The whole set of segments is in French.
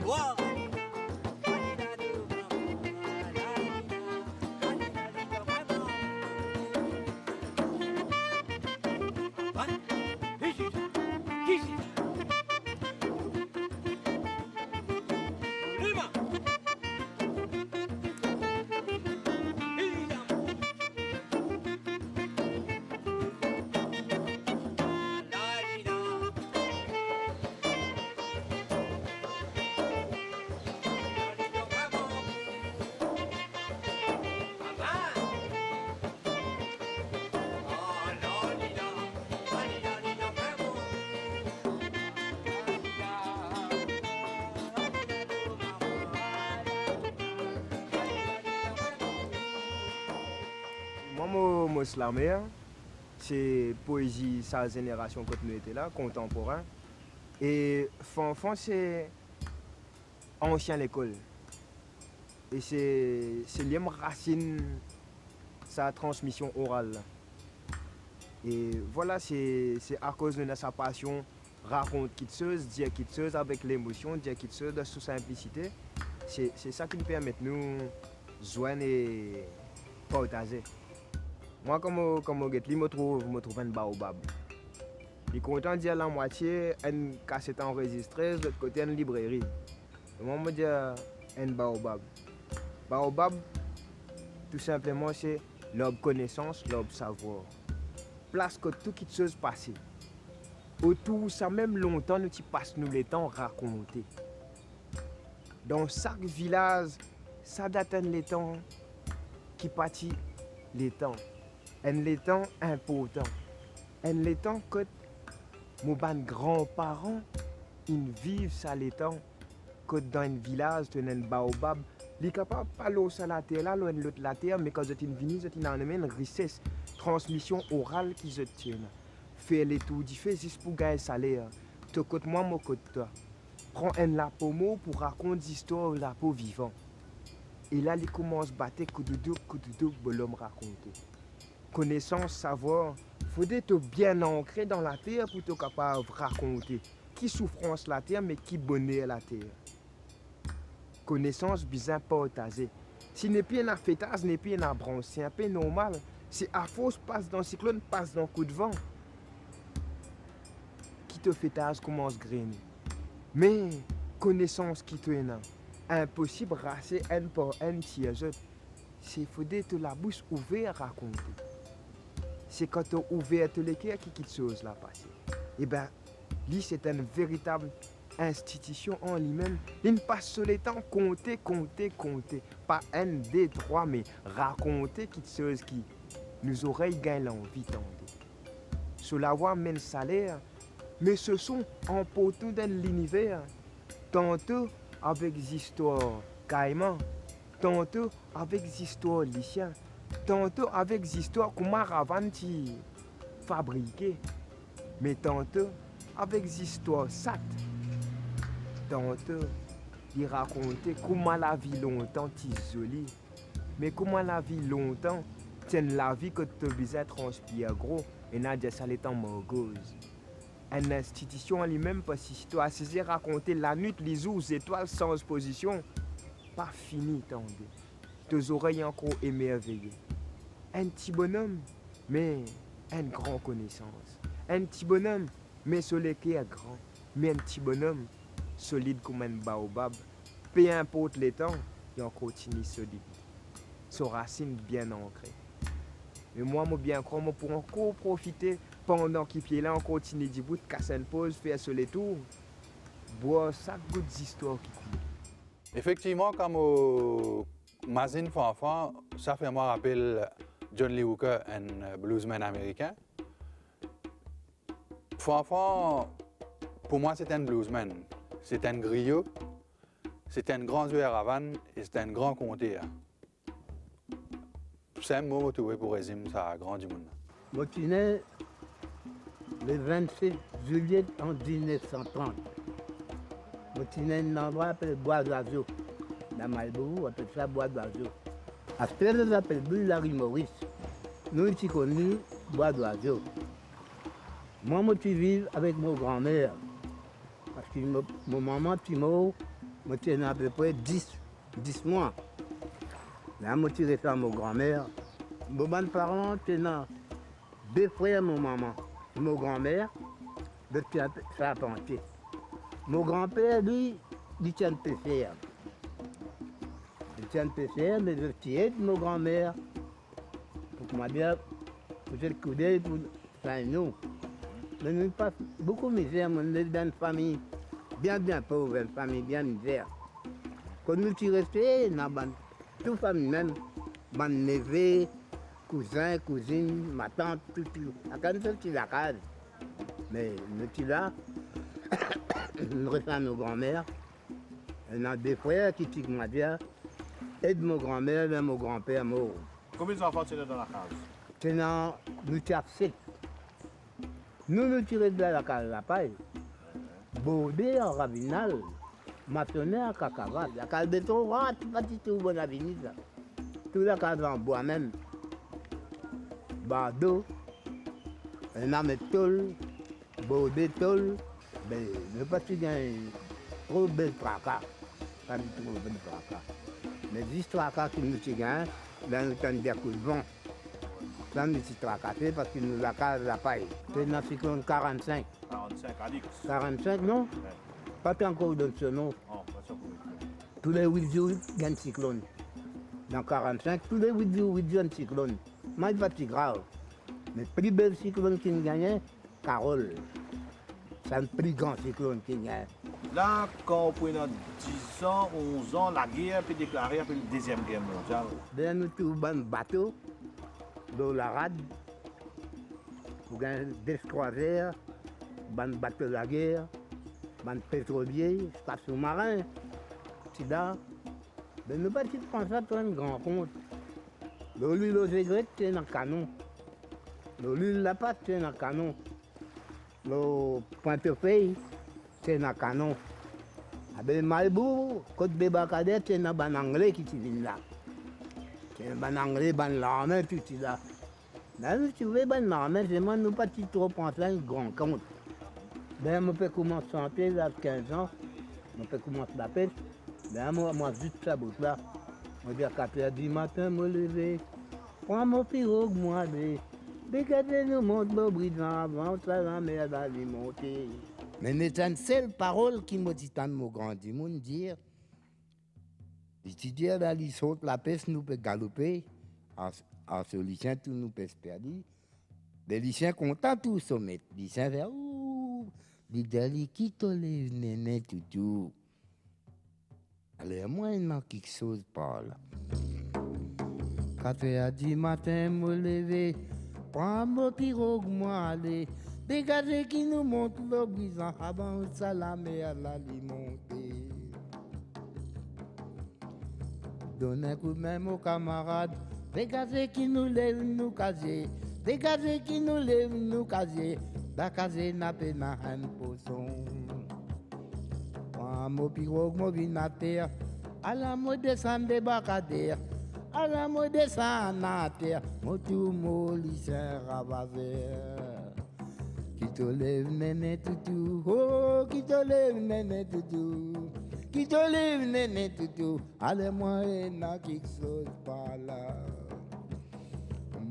Wow. Moi, slammer, c'est poésie sa génération quand nous étions là, contemporain. Et Fanfan, c'est ancien l'école. Et c'est lié racine sa transmission orale. Et voilà, c'est à cause de sa passion, raconte quelque chose, dire quelque chose avec l'émotion, dire quelque chose de sous simplicité. C'est ça qui nous permet de nous joindre et partager. Moi, comme je me trouve un baobab. Je suis content de dire la moitié, une cassette enregistrée, de l'autre côté, une librairie. Et moi, je me dis un baobab. Baobab, tout simplement, c'est l'homme connaissance, l'homme savoir. Place que tout quelque chose passe. Autour, ça même longtemps, nous passons nous les temps raconter. Dans chaque village, ça date les temps qui pâtit les temps. Et les temps importants. Et les temps que mes grands-parents ils vivent ça les temps que dans un village, tu as un baobab. Ils sont capables de parler sur la terre, là, l'autre la terre, mais quand ils sont venus, ils ont une richesse, transmission orale qu'ils tiennent. Faire les tours différents juste pour gagner salaire. Tu côté moi, moi côté toi. Prends un lapo mot pour raconter l'histoire de la peau vivant. Et là, ils commencent à battre coup de dos, pour l'homme raconter. Connaissance, savoir, il faut être bien ancré dans la terre pour être capable de raconter qui souffrance la terre, mais qui bonheur la terre. Connaissance bien partagée. Si n'est plus un fêtage, n'est plus un branche, c'est un peu normal. Si à force passe dans le cyclone, passe dans le coup de vent, qui te fêtage commence à grainer. Mais connaissance qui te est impossible raser un par un tiers. C'est faut être la bouche ouverte à raconter. C'est quand tu as ouvert les cœurs qui quelque chose là passé. Et bien, lui, c'est une véritable institution en lui-même. Il ne passe sur les temps compter. Pas un, deux, trois, mais raconter quelque chose qui nous aurait gagné l'envie d'entendre. Sur la voie mène salaire, mais ce sont en poteau dans l'univers. Tantôt avec des histoires caïmans, tantôt avec des histoires lyciens. Tantôt avec des histoires qu'on m'a fabriquées, mais tantôt avec des histoires sat. Tantôt, il racontait comment la vie longtemps t'isoler, mais comment la vie longtemps tient la vie que tu visais transpire gros et n'a déjà ça les temps morgose. Une institution en lui-même, parce que si tu as saisi raconter la nuit, les jours, les étoiles sans position, pas fini, tendez. Tes oreilles encore émerveillées. Un petit bonhomme, mais une grande connaissance. Un petit bonhomme, mais sur les qui est grand. Mais un petit bonhomme, solide comme un baobab. Peu importe les temps, il continue solide. Son racine bien ancrée. Mais moi, je bien croire, pour encore profiter pendant qu'il est là, on continue d'y bout, casser une pause, faire sur les tours, boire chaque goutte d'histoire qui coule. Effectivement, comme au Mazin Fanfan, ça fait moi rappel John Lee Hooker, un bluesman américain. Fanfan, pour moi, c'est un bluesman. C'est un griot, c'est un grand joueur à Havane et c'est un grand conteur. C'est un mot pour résumer ça, grand du monde. Je suis né le 26 juillet en 1930. Je suis né dans un endroit appelé Bois d'Oiseau. Dans Malbourg, on appelle ça Bois d'Oiseau. À ce qu'on appelle Bulle Larry Maurice. Nous, ici connus Bois d'Oiseau. Moi, je suis vivre avec mon grand-mère. Parce que mon maman est morte je suis à peu près 10 mois. Là, je suis resté à ma grand-mère. Mes parents, c'est deux frères, mon maman. Mon grand-mère, de charpentier. Mon grand-père, lui, il tient le PCR. Il tient le PCR, mais je tiens de mon grand-mère. Pour que moi bien, pour le coup d'œil, pour ça nous. Mais nous pas beaucoup de misère, on est dans une famille bien pauvre, une famille bien misère. Quand nous sommes restés, dans toute famille même, mon neveu, cousin, cousine, ma tante, tout. Quand nous sommes la case. Mais nous sommes là, nous restons à nos grand-mères. On a des frères qui sont moi bien, et de mon grand-mère et mon grand-père mort. Combien d'enfants tu es dans la case? Nous sommes 7. Nous tirons de la case la paille. Baudé en Ravinal, maçonnaire à Cacavat. La case béton, pas du tout bon avenir. Tout la case en bois même. Bardo, un âme tôle, baudé tôle, mais ne pas si bien trop bel tracas. Pas du tout bel tracas. Mais 10 tracas qui nous gagnent, dans le temps de coup de vent. Là, nous sommes tracassés parce que nous la case la paille. C'est dans le cyclone 45. 45, Alix. 45, non? Ouais. Pas encore de ce nom. Oh, pas sûr pour vous. Tous les 8 jours, il y a un cyclone. Dans 45, tous les 8 jours, il y a un cyclone. Mais pas si grave. Mais le plus bel cyclone qui gagnait, Carole. C'est un plus grand cyclone qui gagne. Là, quand on prend 10 ans, 11 ans, la guerre peut déclarer après la Deuxième Guerre mondiale. Bien, nous trouvons un bateau, dans la rade, pour gagner des croisières, un bateau de la guerre, un pétrolier, un sous-marin. C'est là. Mais nous ne pouvons pas prendre ça pour un grand compte. L'huile aux aigrettes, c'est un canon. L'huile la pâte, c'est un canon. Le portefeuille, c'est un canon. Avec Malbourg, côte de Bacadette, c'est un anglais qui est là. C'est un anglais, un l'armée, tout ça. Là, si vous voulez, l'armée, c'est moi, nous ne pouvons pas trop prendre ça un grand compte. Ben, je peux commencer à chanter à 15 ans. Je peux commencer la pêche. Ben, moi, juste ça, bout là. Je dis à 4 h du matin, me lever. Prends mon pirogue, moi, aller. Dégagez nous monte le brisant avant, ça la mer d'aller monter. Mais c'est une seule parole qui me dit tant de mon grand du monde dire. L'étudiant là, il saute la pêche, nous peut galoper. En ce lycéen, tout nous peut se perdre. Les lycéens contents, tout se mettent. Les lycéens vers ouh, les quitte les nénés, tout. Alors, moi, il manque quelque chose par là. 4 h du matin, me lever, prends mon pirogue, moi aller. Dégagez qui nous monte le brisant, avant ça la mer la monter. Donnez un coup de main aux camarades, dégagez qui nous lève nous casier, dégagez qui nous lève nous casier, la casier n'a pas un poisson. Prends mon pirogue, mon vinateur, à la mode descendre débarcadère. À la mode descendre à terre, mon tout mon lycée ravaseur. Qui te lève, néné, toutou, oh, qui te lève, néné, toutou, qui te lève, néné, toutou, allez-moi, et n'a quelque chose par là.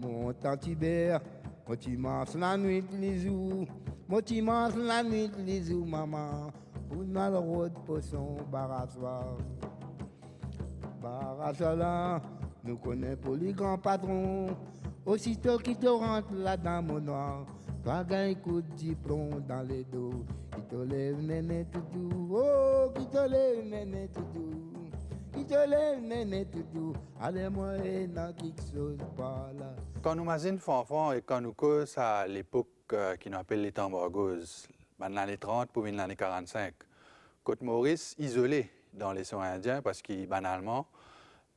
Mon tantibert, mon tu manges la nuit, les jours, mon tu manges la nuit, les jours, maman, pour mal rôde pour son barassoir. Barassoir, nous connaissons pour les grands patrons. Aussitôt qu'il te rentre là-dedans, mon noir, toi gagne un coup de diplôme dans les dos. Qui te lève, néné, toutou. Oh, qui te lève, néné, toutou. Qui te lève, néné, toutou. Allez-moi, et n'a quelque chose par là. Quand nous imaginons enfants et quand nous causons à l'époque qui nous appelle les temps borgos, dans les années 30 pour les années 45, Côte-Maurice isolé dans les soins indiens parce qu'ils, banalement,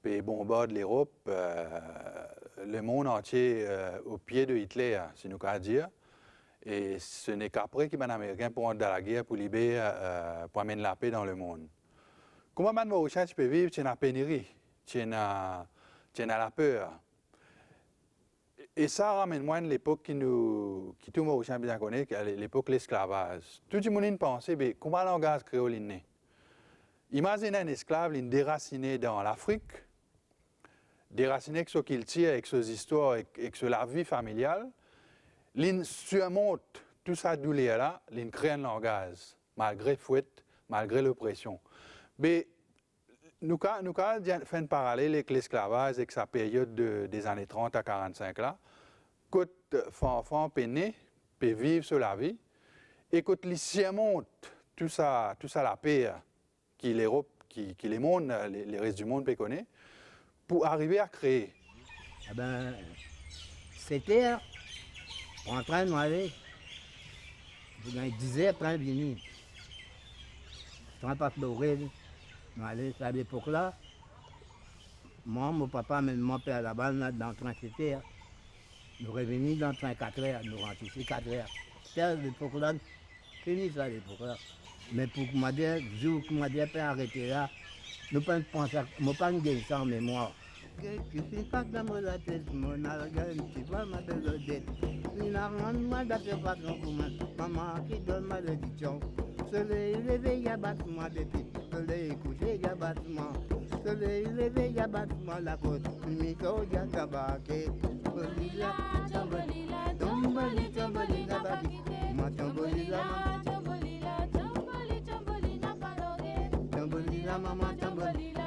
puis bombardent l'Europe, le monde entier au pied de Hitler, si nous pouvons dire. Et ce n'est qu'après que les Américains pourront dans la guerre pour libérer, pour amener la paix dans le monde. Comment les Mauriciens peuvent vivre? Tu as la pénurie, tu as la peur. Et ça ramène moins l'époque qui tout le Mauricien bien connaît, l'époque de l'esclavage. Tout le monde pense, comment le langage créole est né? Imaginez un esclave, il est déraciné dans l'Afrique, déraciné avec ce qu'il tire, avec ses histoires, avec la vie familiale, il surmonte tout ça douleur-là, il crée un langage, malgré la fouette, malgré l'oppression. Mais nous avons fait un parallèle avec l'esclavage, avec sa période des années 30 à 45 là. Quand enfant peiné, peut vivre sur la vie, et quand il surmonte tout ça la paix qui l'Europe, qui les mondes, les restes du monde peut connaître, pour arriver à créer. Eh ben, c'était en train de aller. Vous avez 10 heures, train de venir. Train pas pleurer. Allez, à l'époque-là, moi, mon papa, même mon père là-bas, dans le train c'était. Nous revenons dans le train 4 heures, nous rentrons ici 4 heures. C'était à l'époque-là, fini ça à l'époque-là. Mais pour que m'a dit, le jour que m'a dit, peut arrêter là, nous ne pouvons pas penser, nous ne pouvons pas ça en mémoire. Je suis pas dans la tête, mon argent, tu vois ma belle dette. Il n'a rien de mal d'être patron pour moi. Maman qui donne malédiction. Soleil levé, y'a battement depuis. Soleil couché, y'a battement. Soleil levé, y'a battement la côte. Mito, y'a tabaqué. Bolila, tambolila, tomboli, tombolila, bagité. Ma tombolila, tombolila, palogué. Tombolila, maman, tombolila,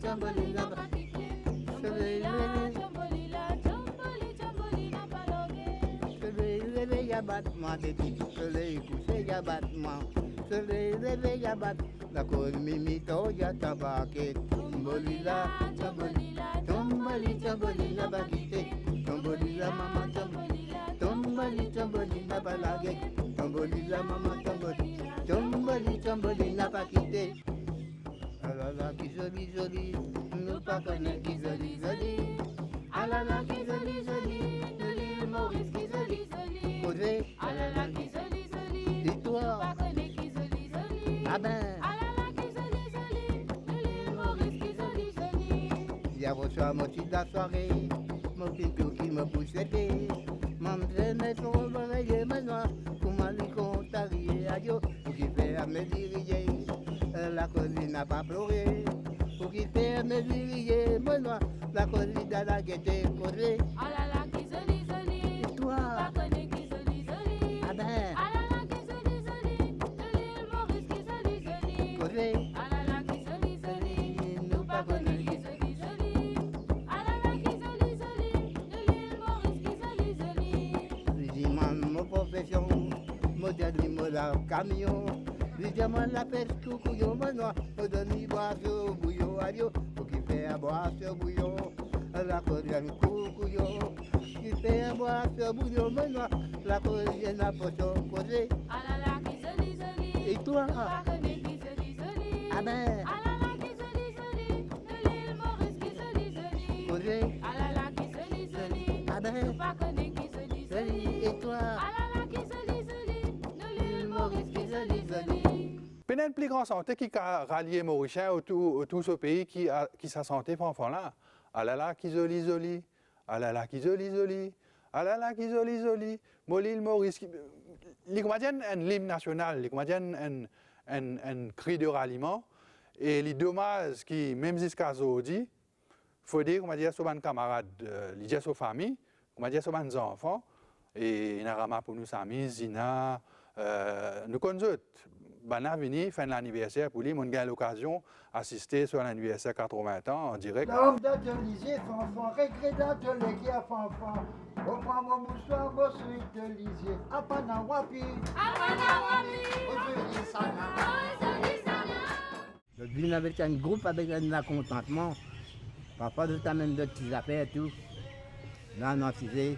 tombolila, bagité. Soleil levé, y'a battement depuis. Soleil couché, y'a battement. Soleil levé, y'a battement. La côte mimito, y'a tabaqué. Tombolila, tombolila, tomboli, tombolila, bagité. Tombolila, maman, tombolila, tomboli, tombolila, balagé. Tombolila, maman, tomboli, tomboli, tombolila, bagité. Ah là là, qui joli, joli, nous pas connaître qui joli, joli. Ah là là, qui joli, joli, de l'île Maurice, qui joli, joli. Posé, ah là là, qui joli, joli, dis-toi, pas connaître qui joli, joli. Ah ben, ah là là, qui joli, joli, de l'île Maurice, qui joli, joli. Il y a reçu à moitié de la soirée, mon pipi qui me pousse l'été. Maman, je mets son oreiller maintenant, pour m'aller contrarier, aïe, pour qu'il fait à me diriger. La colline n'a pas pleuré, pour qu'il fait me diriger, moi, la colline a la gaieté posée. Ah là là, qui joli, joli, et toi, pas connaître qui joli, joli. Ah ben, ah là là, qui joli, joli, de l'île Maurice, qui joli, joli. Posée. Ah là là, qui joli, joli, nous pas connaître qui joli, joli. Ah là là, qui joli, joli, de l'île Maurice, qui joli, joli. Je dis, mon profession, modèle du modèle camion. Évidemment, la pêche, coucouillon, maintenant, on donne y boire ce bouillon, adieu, pour qu'il fait à boire ce bouillon. La coriane, coucouillon, qui fait à boire ce bouillon, maintenant, la coriane a potion posée. Ah là là, qui joli, joli. Et toi? Pas connaître qui joli, joli. Ah ben. Ah là là, qui joli, joli. De l'île Maurice, qui joli, joli. Posée. Ah là là, qui joli, joli. Ah ben. Pas connaître qui joli, joli. Et toi? Ah là là, qui joli, joli. De l'île Maurice, qui joli, joli. Il y a une plus grande santé qui a rallié Mauricien autour de ce pays qui sa santé pour enfant là. Ah là là, qui joli, joli. Ah là là, qui joli, joli. Ah là là, qui joli, joli. L'île Maurice. Les Canadiens ont un hymne national, les Canadiens ont un cri de ralliement. Et les dommages qui, même jusqu'à aujourd'hui, il faut dire, on va dire, sur mes camarades, les gens sur famille, on va dire, sur mes enfants. Et il y a un pour nous amis, Zina, nous connaissons. Bana vini fin l'anniversaire pour lui, on a l'occasion d'assister sur l'anniversaire 80 ans en direct. L'homme d'atelier, fanfan, regret d'atelier qui a fanfan. Au point mon moussoir, mon suite de lisier. Apana wapi, aujourd'hui sana. Je viens avec un groupe avec un contentement. Parfois, je t'amène de petites affaires et tout. Là, on a fusé.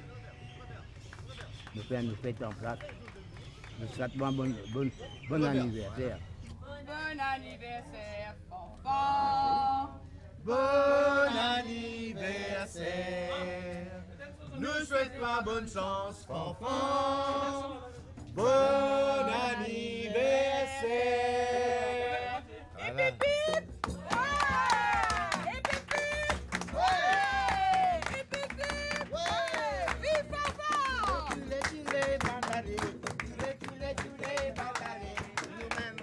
Nous faisons en place. Nous souhaitons un bon anniversaire. Bon anniversaire, enfant. Bon anniversaire. Nous souhaitons bonne chance, enfant. Bon anniversaire. Hip, hip, hip. Ouais. Hip, hip, hip. Ouais. Hip, hip, hip. Ouais. Vive enfant. Tous les bandari, nous-mêmes,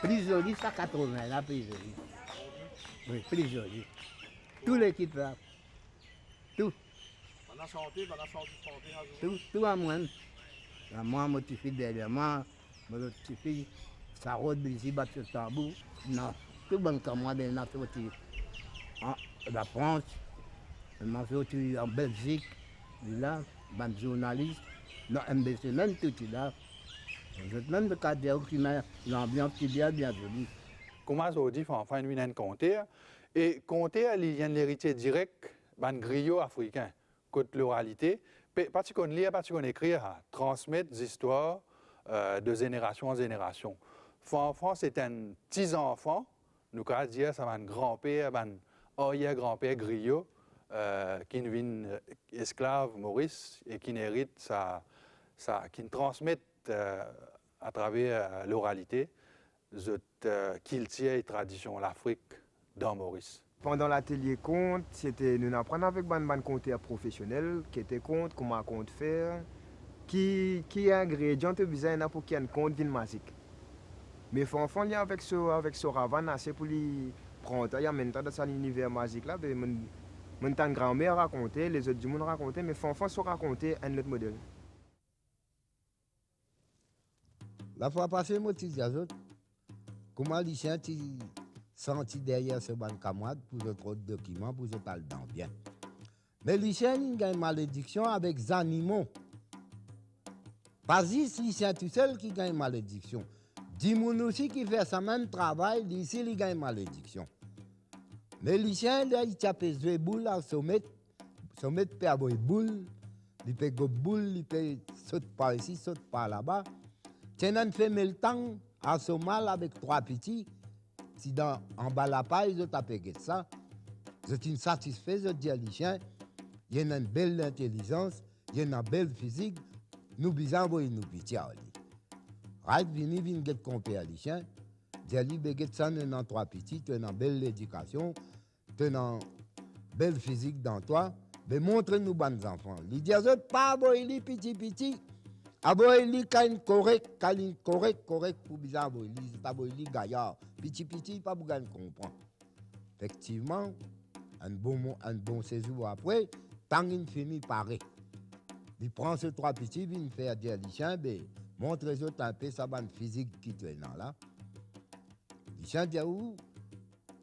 Plus joli, ça 80 là, plus joli. Oui, plus joli. Tout l'équipe là. Tout. Tout à moi. À moi, je suis dernièrement, je suis ça roule ici, battre le tambour. Non, tout bon comme moi, ben, on a fait en la France, on a fait en Belgique, là, ban journaliste, non, MBC, même tout là. Je même le cadre qui met l'ambiance qui est bien jolie. Comment ça dit, enfin, une vienne compter. Et compter, il y a l'héritier direct, ban griot africain, côté l'oralité. Parce qu'on lit, parce qu'on écrit, transmettre des histoires de génération en génération. Enfant, c'est un petit enfant, nous allons dire, ça va un grand-père, un arrière-grand-père griot, qui devient esclave Maurice et qui hérite qui transmet à travers l'oralité, qu'il tient les traditions l'Afrique dans Maurice. Pendant l'atelier conte, nous apprenons avec ban conteur professionnel qui était compte, comment compte faire, qui ingrédient de besoin pour qu'il y ait un compte vin magique. Mais il faut faire avec ce ravan, c'est pour lui prendre, il y a maintenant dans l'univers magique là, mon grand-mère racontait, les autres du monde racontaient, mais il faut faire raconter un autre modèle. La fois passée, moi, je disais, comment les chiens senti derrière ce ban camarade pour autre document, pour se parler dans bien. Mais les chiens, ils ont une malédiction avec les animaux. Pas juste les chiens tout seuls qui ont une malédiction. Dis moun aussi qui fait ce même travail, ici, ils ont une malédiction. Mais les chiens, là, ils tapent les boules à sommet peut avoir une boule, ils peuvent go boule, ils peuvent sauter par ici, sauter par là-bas. Tiens, fait le temps à ce mal avec 3 petits. Si en bas la paille, ils ont tapé ça. Je suis satisfait, je dis à les chiens, il y a une belle intelligence, il y a une belle physique, nous bisons nous petits. Right, vini get compé à les chiens, Diali beget ça dans 3 petits, tu as une belle éducation, tu as une belle physique dans toi, mais montre-nous bonnes enfants. Ils disent pas boili petit. Aboili quand correct pour bizarre aboili, c'est aboili gaillard. Petit, pas pour comprendre. Effectivement, un bon séjour après, tant qu'il finit pareil. Il prend ces 3 petits, il fait dire à Lichin, montre les autres un peu sa bande physique qui est là. Lichin dit où?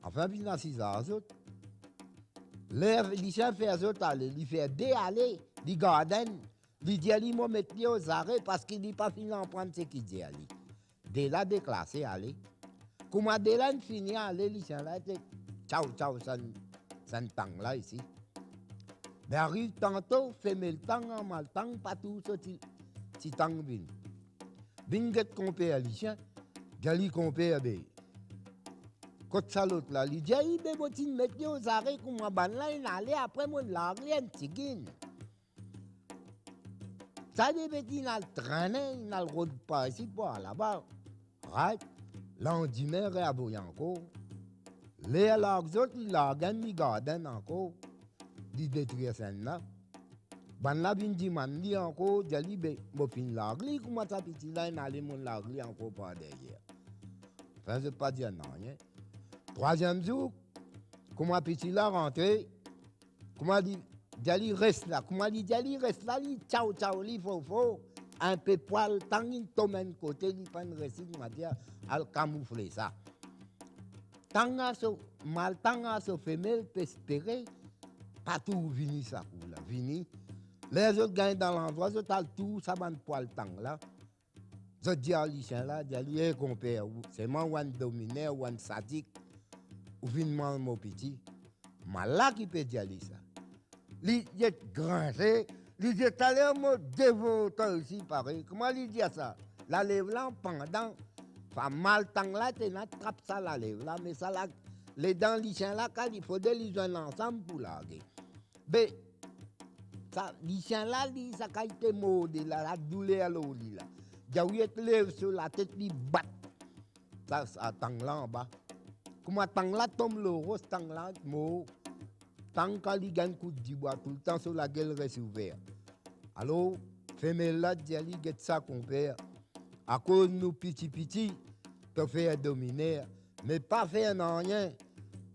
Enfin, il a 6 ans, les autres. Lichin fait les autres aller, il fait aller, il garde. Il dit à lui, moi, mettre aux arrêts parce qu'il n'est pas fini d'en prendre ce qu'il dit à lui. Dès là, déclassé, allez. Comment dès là, il finit à aller, il là, ciao, ça ne tang là ici. Mais arrive tantôt, fait le temps, en mal temps, pas tout ce petit temps vin. Vin get compé à l'ichin, gali compé à bé. Côte ça l'autre là, il dit, il be botin mettre aux arrêts, comment ban là, il allait après mon l'argent, un tigine. Ça dit, il a le traîné, il a le road pas ici, pas là-bas. Right? L'endemain, il a bouillé encore. Les autres, il a gagné, il garde encore. Il détruit ça là. Ban la bin di man li encore, jali be, mo fin l'argli, comment ça petit là, il a allé mon l'argli encore par derrière. Enfin, je ne pas dire non, hein. 3e jour, comment petit là rentré, comment dit, Djali reste là. Comment dit Djali reste là, il ciao, il faut. Un peu poil, tant il tombe un côté, il prend une récit, il m'a dit, al camoufler ça. Tant à ce femelle peut espérer, pas tout vini ça, là, vini. Les autres gagnent dans l'endroit, ils ont tout, ça va poil tant là. Je dis à l'ichin là, Djali est compère, c'est moi, ou un dominé, ou un sadique, ou vinement mon petit. Mais là qui peut Djali ça. Il est grand, il est allé en mode dévotant aussi, pareil. Comment il dit ça? La lèvre là, pendant, pas mal temps là, tu attrapes ça la lèvre là, mais ça là, les dents, les chiens là, il faut les joindre ensemble pour larguer. Mais, ça, les chiens là, ça a été maudit, la douleur à l'eau là. Diaouye te lève sur la tête, il bat. Ça, tang là en bas. Comment tang là tombe le rose, tang là, mot. Tant qu'il gagne coup de bois, tout le temps sur la gueule reste ouverte. Alors, femelle là, Djali, get ça qu'on perd. À cause de nous petit, te faire dominer, mais pas faire rien.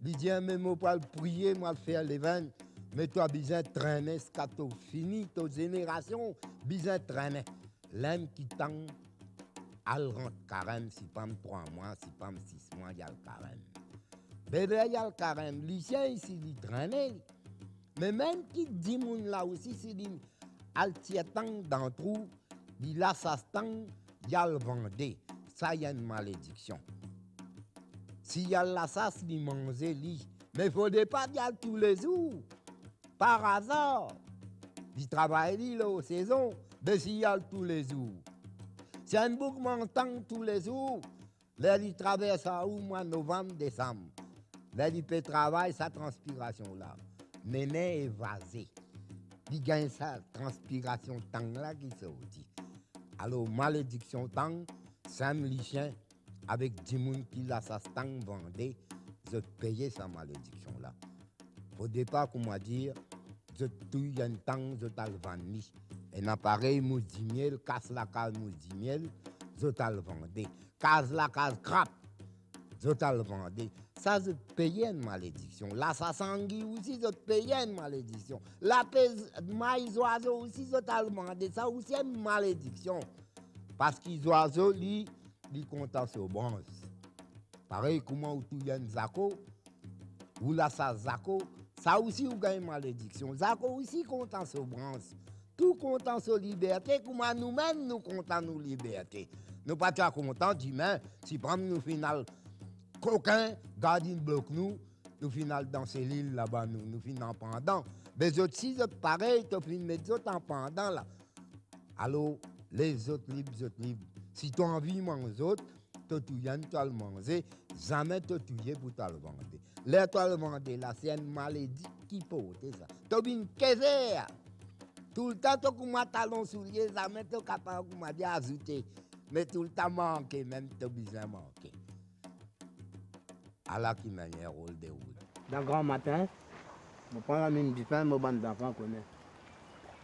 Il dit, mais moi, pas le prier, moi, le faire les veines. Mais toi, besoin de traîner, ce que tu fini, ta génération, besoin de traîner. L'homme qui tend, elle rentre carême, si pas 3 mois, si pas 6 mois, il y a le carême. Bébé, il y a le carême. Lucien, ici, il traîne. Mais même qui dit, moun là aussi, c'est dit, elle tient dans le trou, il a sa stang, il y a le vendé. Ça, il y a une malédiction. Si y a la sasse, il mange, lui. Mais il ne faudrait pas y aller tous les jours. Par hasard. Il travaille lui, là, aux saisons. Mais s'il y a tous les jours. Si un bouc m'entend tous les jours, là, il traverse à où, mois novembre, décembre. Là, il peut travailler sa transpiration là. Méné évasé. Il gagne sa transpiration temps là qui sortit. Alors, malédiction temps, Sam Lichien, avec 10 personnes qui l'a sa stang vendée, je payais sa malédiction là. Au départ, comment dire, je touille un temps, je t'ai vendu. Un appareil, mou 10 000, casse la case, mou 10 000, je t'ai vendu. Casse la case, crap, je t'ai vendu. Ça, je payais une malédiction. Là, ça sanguille aussi, je payais une malédiction. La maïs oiseau aussi, je t'ai vendu. Ça aussi, une malédiction. Parce qu'ils oiseaux, ils comptent sur bronze. Pareil, comment où tu y a un zako, ou là, ça zako, ça aussi, vous gagnez une malédiction. Zako aussi compte sur bronze. Tout compte sur liberté, comment nous-mêmes, nous comptons nos liberté. Nous pas très contents, demain, si prend nous final, coquin, gardien bloc nous final dans ces îles là-bas, nous final pendant. Mais autres, si c'est pareil, tu finis mettre autres en pendant là. Alors, les autres libres, si tu as envie de manger les autres, tu as le manger, jamais tu as pour te le vendre. Là, tu le vendre, là, c'est une maladie qui porte ça. Tu as une caisse. Tout le temps, tu as un talon soulier, jamais tu es capable d'ajouter. Mais tout le temps, manqué, même tu as besoin de manquer. À la qui m'a un rôle de route. Dans le grand matin, je prends la mine du pain, mon bande d'enfants connaît.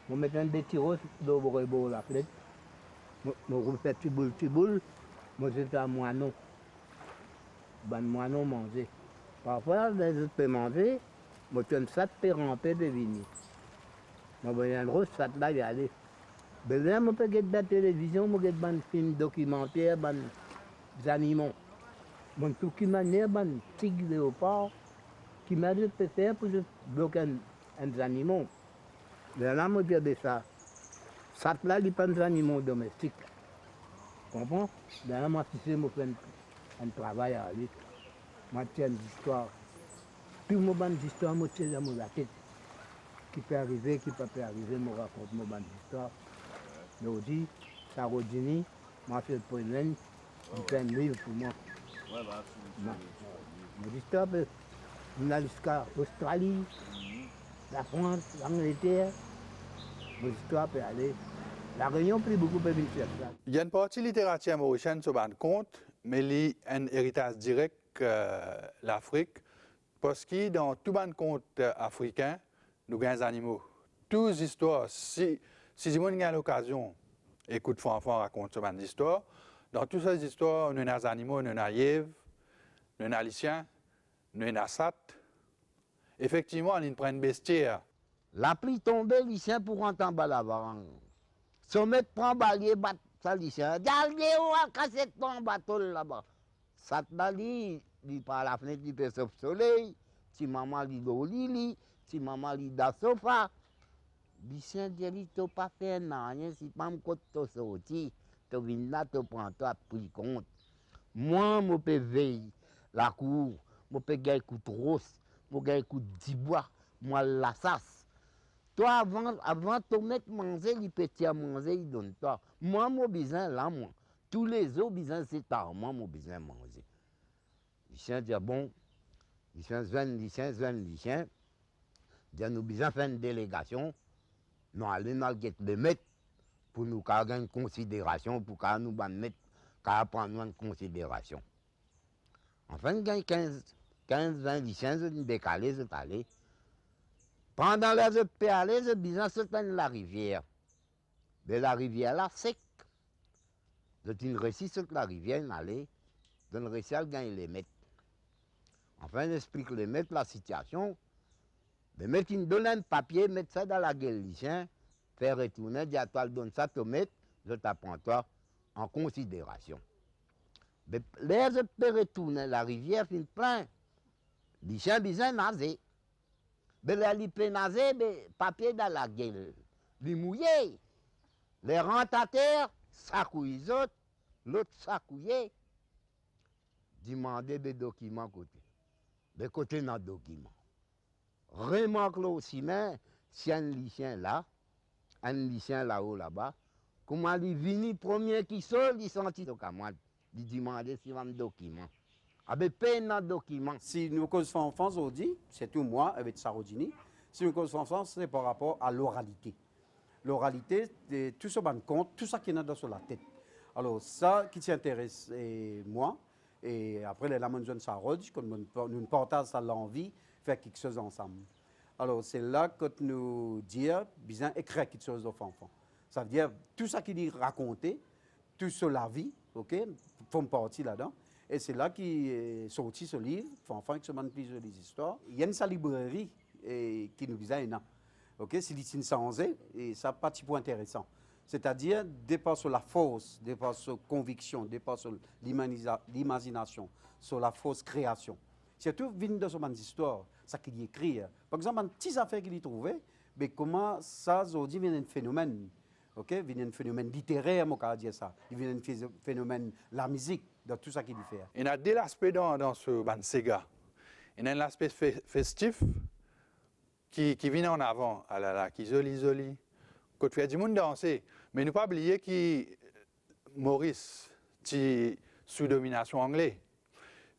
Je mets un des tiros dans la flèche. Je refais petit boule, je fais un moineau. Ben moineau manger. Parfois, les autres peuvent manger, je fais un sac pour ramper de venir. Je vais un gros sac là, y aller. Ben là, je peux regarder la télévision, je regarde un film documentaire, des animaux. Bon, tout qui manière, un tigre léopard, qui m'a dit de faire pour bloquer un animal. Là, je regarde ça. Ça, là, il n'y a pas d'animaux domestiques. Tu comprends? Là, moi, si je fais un travail à lui, je tiens une histoire. Tout le monde d'histoire, je tiens dans la tête. Qui peut arriver, qui peut pas arriver, je raconte mon d'histoire. Je dis, ça redit, moi, je fais le président, je fais un livre pour moi. Ouais, bah, Mon histoire, on a jusqu'à l'Australie, la France, l'Angleterre. Mon histoire peut aller. La Réunion, plus beaucoup peut venir faire ça. Il y a une partie littérature mauricienne sur le compte, mais il y a un héritage direct l'Afrique, parce que dans tout le compte africain, nous avons des animaux. Toutes les histoires, si vous avez l'occasion d'écouter Fanfan raconter cette histoire, dans toutes ces histoires, nous avons des animaux, nous avons Yves, nous avons Lycien, nous avons Sat. Effectivement, ils prennent bestiaire. La pluie tombée, Lycien pour rentrer en bas la varangue. Sommet prend balier, bat ça Lycien. Regardez où a cassé ton bateau là-bas. Ça il par la fenêtre, il peut sauver le soleil. Si maman lit au lit, si maman lit dans le sofa. Lycien dit, tu n'as pas fait rien, si pas me compte de sortir. Tu viens là, tu prends toi pris compte. Moi, je peux veiller la cour, je peux gagner un coup de rosse, je peux gagner un coup de 10 bois, moi la sasse. Toi, avant de mettre manger, les petits à manger, ils donnent toi. Moi, mon besoin là, moi. Tous les autres besoin, c'est tard. Moi, mon besoin manger. Lycien dit, bon, Lycien, nous besoin faire une délégation. Nous allons dans le mettre pour nous avoir une considération, pour nous mettre, prendre une considération. Enfin, il y a 15-20 lycéens, ils sont décalés, ils sont allés. Pendant les autres pays aller, je besoin de la rivière. Mais la rivière là, sec. Je une récit sur la rivière, allée. Donne récial gagne les maîtres. Enfin, j'explique les maîtres la situation. Les maîtres, ils me donnent un papier, mettre ça dans la gueule lycéen, faire retourner, dire à toi, donne ça, te mettre, je t'apprends toi en considération. Mais l'air je peux retourner, la rivière finit plein. Lycéen, besoin nager. Mais là, il peut nager, mais papier dans la gueule. Il mouillé. Les rentrent à terre, sacouillent les autres, l'autre sacouillé. Demander des documents côté. Des côtés dans le document. Remarque là aussi, mais si un lycéen là-haut, là-bas, comment il vient premier qui sort, il sentit donc à moi, il demandait si un document. Avec peine dans le document. Si nous cause enfance aujourd'hui, c'est tout moi avec Sarodini, si nous cause enfance, c'est par rapport à l'oralité. L'oralité, c'est tout ce qu'on compte, tout ça qui est dans sur la tête. Alors ça qui t'intéresse, moi, et après les lamons de Sarod, comme nous partageons ça l'envie, faire quelque chose ensemble. Alors c'est là que nous disons, bien écrire quelque chose aux enfants. Ça veut dire tout ça qu'il dit raconter, tout sur la vie, ok, font partie là-dedans. Et c'est là qu'il est sorti ce livre, enfin, qui se manque plusieurs des histoires. Il y a une librairie qui nous disait, ok, c'est l'issue sans et ça pas petit point intéressant. C'est-à-dire, départ sur la force, départ sur conviction, départ sur l'imagination, sur la fausse création. Surtout, vient de son histoire, ça qu'il écrit. Par exemple, une petite affaire qu'il y trouvait, mais comment ça, aujourd'hui, vient un phénomène. Ok, il y a un phénomène littéraire, moi, je dire ça. Il y a un phénomène, la musique, dans tout ça qu'il fait. Il y a deux aspects dans ce band Sega. Il y a l'aspect festif qui vient en avant, qui joli. Quand tu fais du monde danser, mais ne pas oublier que Maurice, est sous domination anglaise.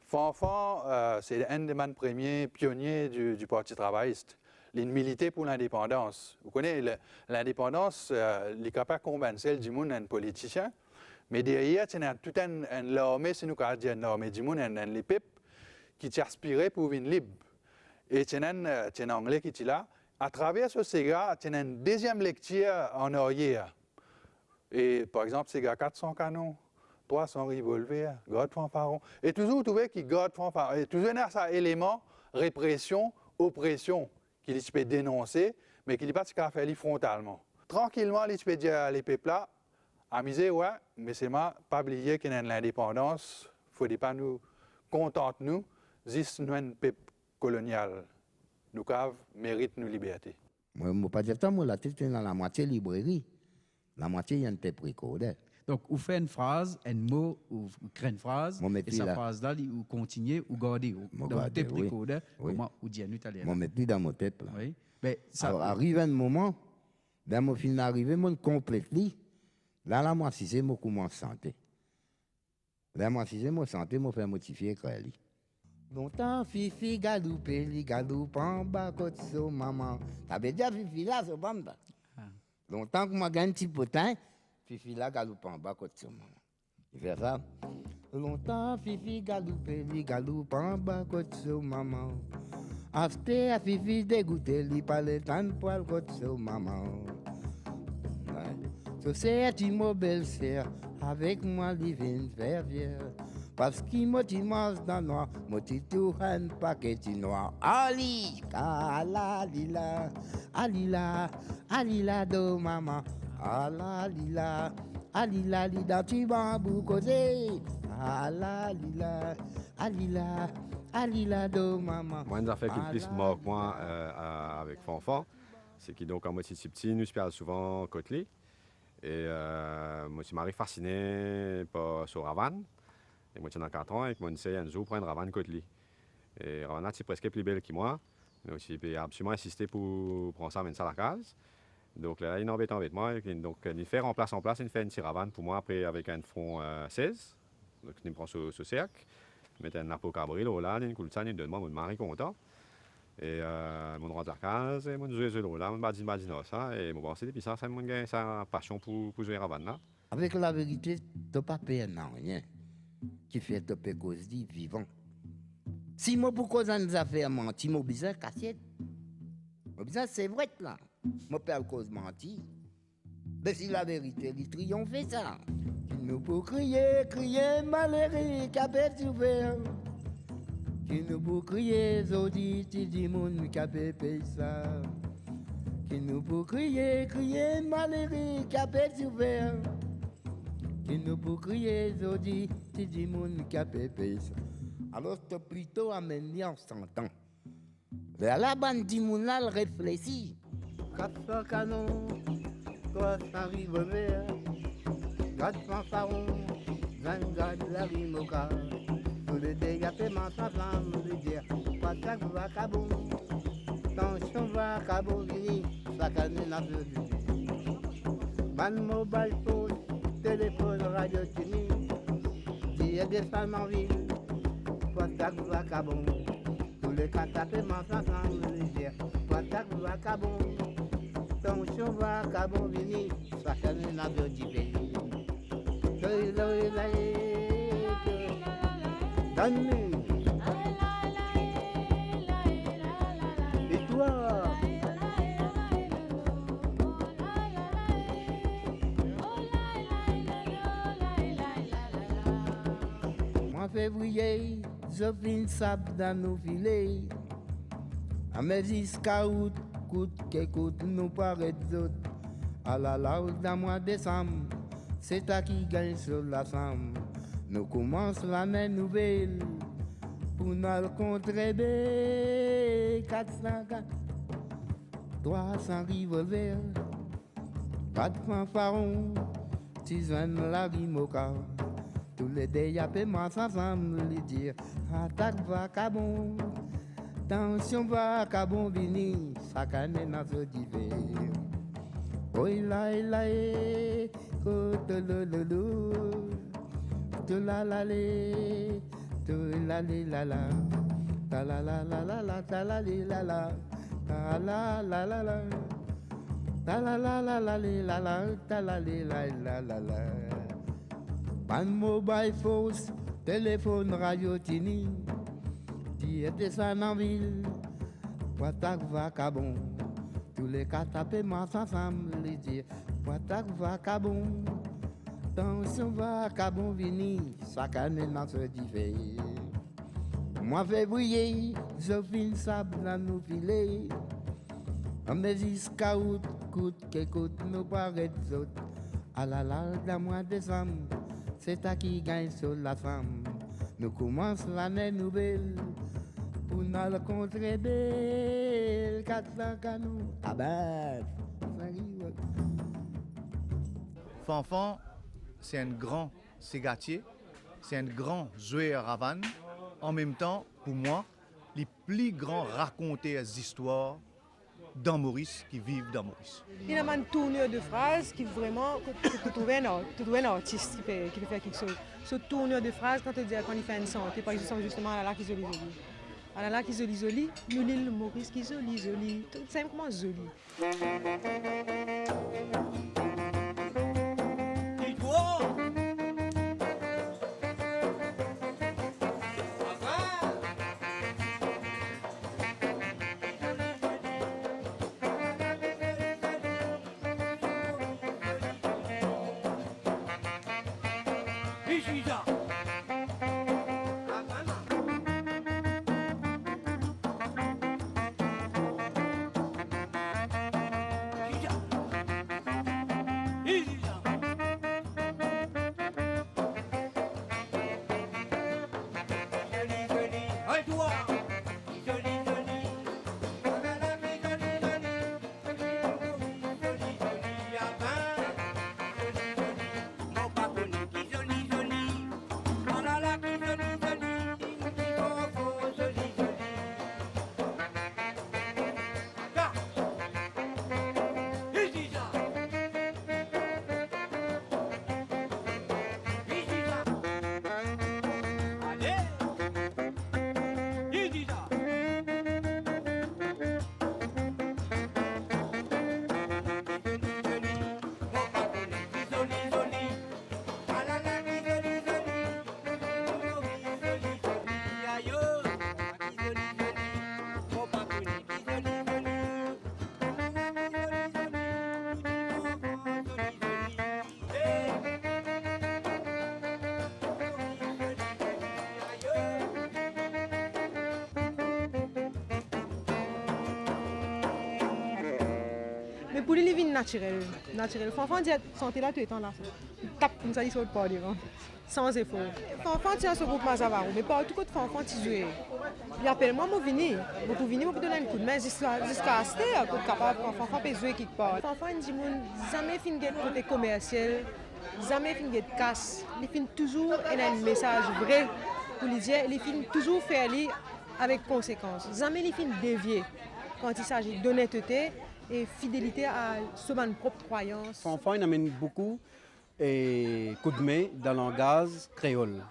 Fanfan, c'est un des premiers pionniers du Parti travailliste. Il militait pour l'indépendance. Vous connaissez, l'indépendance, il n'est capable de convaincre du monde un politicien, mais derrière, il y a tout un armée, c'est nous qui disons l'armée du monde, un peuple qui t'aspirait pour venir libre. Et il y a un anglais qui est là. À travers ce Sega, il y a une deuxième lecture en arrière. Et par exemple, Sega 400 canons, 300 revolvers, garde fanfaron. Et toujours, vous trouvez qu'il garde fanfaron. Et toujours, il y a ça élément répression, oppression, qu'il peut dénoncer, mais qu'il n'est pas faire frontalement. Tranquillement, il peut dire les peuples là, amusez, ouais, mais c'est pas oublier qu'il y a l'indépendance, il ne faut pas nous contenter, nous, juste nous, un peuple colonial. Nous méritent nos libertés. Moi, je ne pas dire ça, moi, la tête est dans la moitié librairie. La moitié, il y a un peu précodé. Donc, vous faites une phrase, un mot, ou créez une phrase, et cette phrase-là, vous continuez, ou gardez. Donc, vous êtes précodé, comment vous dites en italien. Je mets plus dans mon tête. Là. Oui. Mais ça... Alors, arrive un moment, dans mon film d'arrivée, je complète. Là, la moitié, c'est moi qui m'en santé. La moitié, c'est moi santé, je fais motifier créer. Longtemps, Fifi galoupe, li galoupe en bas, côté so maman. T'avais déjà Fifi là, so bamba. Longtemps que moi gagne un petit potin, Fifi là galoupe en bas, côté so maman. Il fait ça. Longtemps, Fifi galoupe, li galoupe en bas, côté so maman. After à Fifi dégoûté, li parle tant poil, côté so maman. So c'est une belle sœur, avec moi, li vient faire vieux. Parce qu'il m'a dit mange dans noir, m'a dit tout un paquet de noir. Ali, alila, alila, alila do maman. Alila, alila, lida tu bambou causé. Alila, alila, alila do maman. Moi, une affaire qui plus marque moi avec Fanfan, c'est que donc en moi si petit, nous parlons souvent côtelé. Et moi, je m'arrive fasciné par sur Havane. Et moi, j'ai 4 ans et moi, j'essaie un jour prendre Ravane Kotli. Et Ravane, c'est presque plus belle que moi. Mais aussi, j'ai absolument insisté pour prendre ça, mettre ça à la case. Donc là, il embête avec moi. Donc, il fait en place, il fait une petite Ravane pour moi, après avec un front 16. Donc, il me prend ce cercle. Il met un napo cabril là, il coule ça, il donne moi, mon mari content. Et mon droit de la case, et mon joueur de là, mon badin ça. Et mon c'est depuis ça, c'est mon gars, sa passion pour jouer Ravane là. Avec la vérité, tu n'as pas payé rien. Qui fait de cause dit vivant. Si moi pour cause des affaires menti, moi besoin cassette. Moi besoin c'est vrai là. Moi père cause menti. Ben si la vérité, il triomphe ça. Qui nous peut crier, crier, malheureux, capé ouvert. Qui nous peut crier, zodi, ti moun, capé paye ça. Qui nous peut crier, crier, malheureux, capé ouvert. Qui nous peut crier, zodi, ti moun, capé paye ça. Alors, c'est plutôt amené en s'entend. Vers la bande di moun là, elle réfléchit. 400 canons, 300 revolvers, 400 farons, 20 gars de la rimoca. Tous les dégâts paiement sans flamme, de dire, patak va cabon, tension va cabon, vini, ça calme la vie. Ban mobile phone, téléphone, radio tuni, dire des femmes en ville, patak va cabon. Tous les cas paiement sans flamme, de dire, patak va cabon. Tension va cabon vini, ça calme la vie du pays. Donne-nous. Et toi? Mois février, je finis sable dans nos filets. À mes escaouts, coûte que coûte, nous paraît d'autres. À la laude dans mois décembre, c'est toi qui gagne sur la somme. Nous commençons l'année nouvelle pour nous contribuer. 404, 300 revolvers, 4 fanfarons, 6 la rimoca. Tous les dégâts paiement ensemble, les dire attaque va cabon, tension va cabon vini, ça canne dans ce divers. Oh la la eh, oh tolololo, tolalale, tolale la la, ta la la la la la, ta la la la, ta la la la la, ta la la la la la la, ta la la la la. Ban mobile force, téléphone radio tini, qui était ça en ville, Poitac va cabon. Tous les cas tapés ensemble, les dire Poitac va cabon. Tension va cabon vini, ça canne dans ce divers. Mois février, je finis sable dans nos filets. On me dit scout, coûte que coûte, nous paraît autres. À la dans mois décembre, c'est toi qui gagne sur la femme. Nous commençons l'année nouvelle pour nous le contribuer. 400 canons, ah ben, Fanfan, c'est un grand ségatier, c'est un grand joueur à vanne. En même temps, pour moi, les plus grands raconteurs d'histoires dans Maurice, qui vivent dans Maurice. Il y a une tournure de phrases qui vraiment, que tu trouves un artiste qui peut faire quelque chose. Ce tournure de phrases, quand il fait une santé, par exemple, justement, à la qui joli joli. À la qui joli joli, nous l'île Maurice qui joli joli, tout simplement joli. pour lui, il vient naturel. Fanfan dit santé là tout étant là. Tape comme ça, il saute pas devant. Sans effort. Fanfan tient ce groupe Mazavaro, mais pas tout côté Fanfan tu joues. Il appelle moi, moi venir. Moi pour venir, moi pour donner un coup de main jusqu'à acheter pour capable Fanfan peut jouer quelque part. Fanfan dit jamais fin de côté commercial, jamais fin de casse. Il finit toujours un message vrai pour lui dire, il finit toujours faire lui avec conséquence. Jamais il finit dévier quand il s'agit d'honnêteté et fidélité à son propre croyance. Fanfan il amène beaucoup et coup de main dans le langage créole.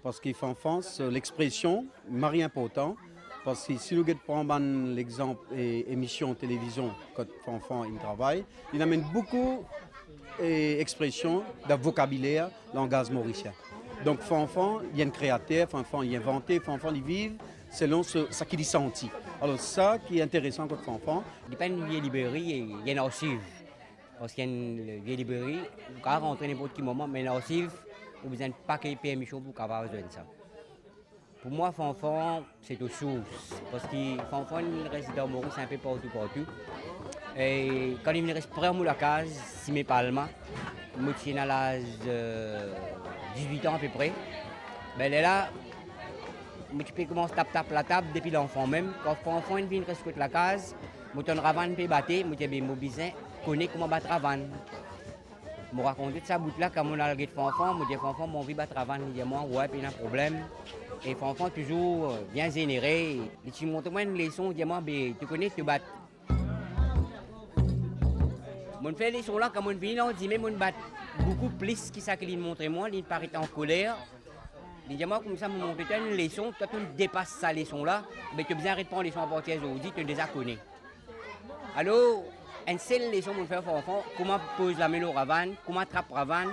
Parce qu'il fait enfance, l'expression, mari important. Parce que si nous prenons l'exemple émission télévision quand Fanfan il travaille, il amène beaucoup d'expressions, de vocabulaire, langage mauricien. Donc Fanfan, il y a un créateur, Fanfan il a inventé, Fanfan il vit selon ce qu'il senti. Alors ça qui est intéressant quand Fanfan. Il n'y a pas une vieille librairie, il y a une archive. Parce qu'il y a une vieille librairie, vous pouvez rentrer n'importe quel moment, mais l'archive, vous besoin de paquet de permission pour pouvoir besoin de ça. Pour moi, Fanfan, c'est aux sources. Parce que Fanfan, il reste dans Maurice un peu partout. Et quand il reste près de la case, si mes palmas, je suis à l'âge de 18 ans à peu près, ben là, je peux commencer à taper la table depuis l'enfant même. Quand Fanfan vient rester de la case, je suis ravan peut battre, je besoin connaît comment battre Ravan. Je raconte ça bout là quand on a le Fanfan, je dis Fanfan, mon vie battre Ravan, il dit moi ouais, puis il y a un problème. Et Fanfan toujours bien généré. Et tu montres moi une leçon, dis moi tu connais tu battes. Mon fait les leçons là quand on vient on dit même on bat beaucoup plus que ça qu'il montre moi, il paraît en colère. Il dit moi comme ça mon montre une leçon, toi tu dépasses sa leçon là, mais tu as besoin de prendre les leçons à partir d'aujourd'hui, tu les connais. Alors une seule leçon pour faire Fanfan, comment pose la mélo Ravan, comment trappe Ravan,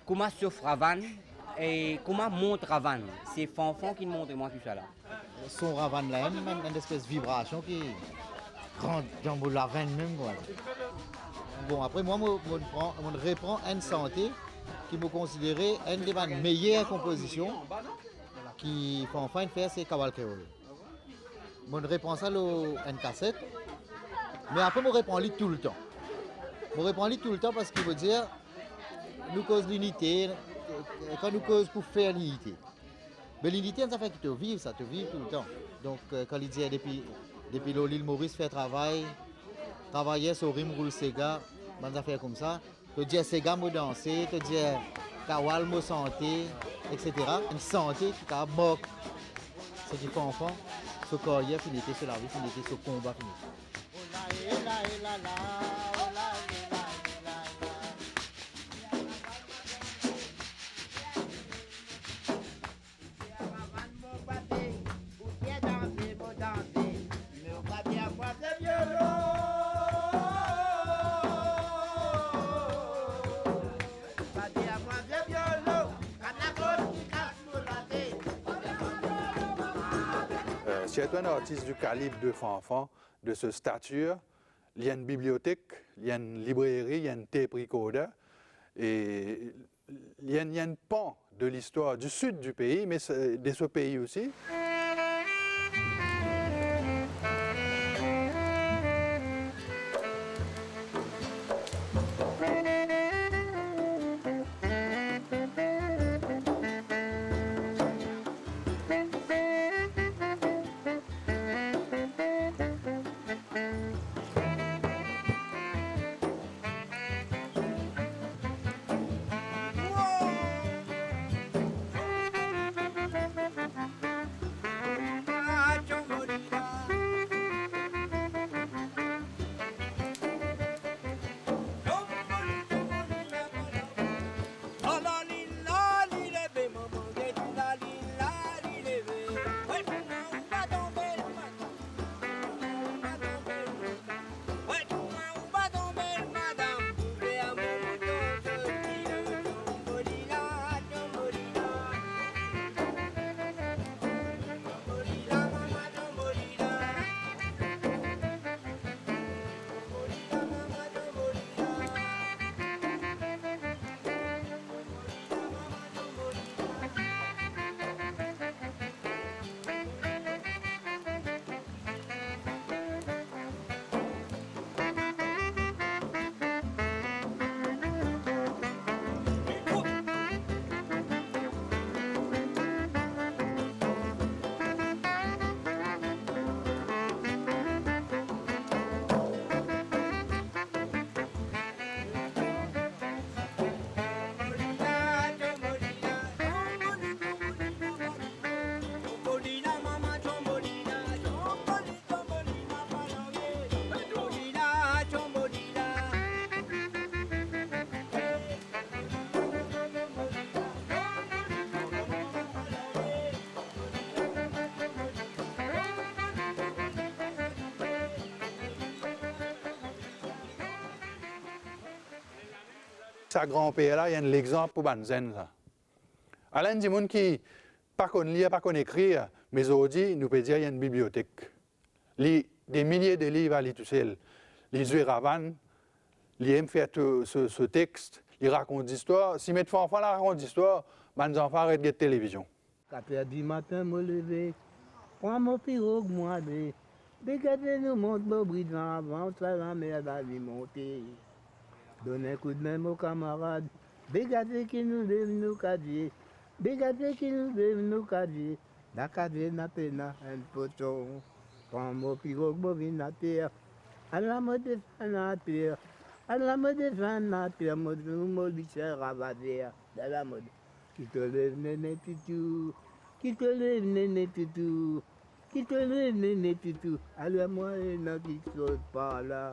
comment souffre Ravan et comment monte Ravan. C'est Fanfan qui montre moi tout ça là. Son Ravan là, une espèce de vibration qui rentre dans la veine même. Voilà. Bon, après moi, je reprends une santé qui me considérait une des meilleures compositions qui Fanfan fait, c'est Cabal Créole. Je reprends ça une cassette. Mais après, je reprends lui tout le temps. Je reprends lui tout le temps parce qu'il veut dire, nous cause l'unité, quand nous cause pour faire l'unité. Mais l'unité, ça fait que tu vives, ça te vit tout le temps. Donc, quand il dit depuis l'île Maurice fait travailler sur Rim Roule Sega, des affaires comme ça, te dire Sega me danser, te dire Kawal me santé, etc. Une santé qui a mort. C'est du enfant, ce corps, finité, sur la vie, finité, ce combat, finité. Si tu es un artiste du calibre de Fanfan, de ce stature, il y a une bibliothèque, il y a une librairie, il y a une tape recorder, et il y a un pan de l'histoire du sud du pays, mais de ce pays aussi. Sa grand-père là, il y a l'exemple pour Banzen. Alain dit monde qui pas qu'on lire, pas qu'on écrire, mais aujourd'hui, nous peut dire qu'il y a une bibliothèque. Des milliers de livres à lire tout seul. Les yeux ravanent, ils aiment faire ce texte, ils racontent des histoires. Si mes enfants racontent des histoires, mes enfants arrêtent de télévision. 4h du matin, me lever, prends mon pirogue, moi, dégagez nous monte mon bridge avant, ça la mer d'aller monter. Donnez un coup de main aux camarades, dégagez qui nous lève nous cadier, dégagez qui nous lève nous cadier. La cadier n'a pas un poton, prends mon pirogue, bovine à terre, à la mode de fan à terre, à la mode de fan à terre, mon bichon ravadère, dans la mode. Qui te lève, néné, titou, qui te lève, néné, titou, qui te lève, néné, titou, allez moi, il n'a qui saute par là.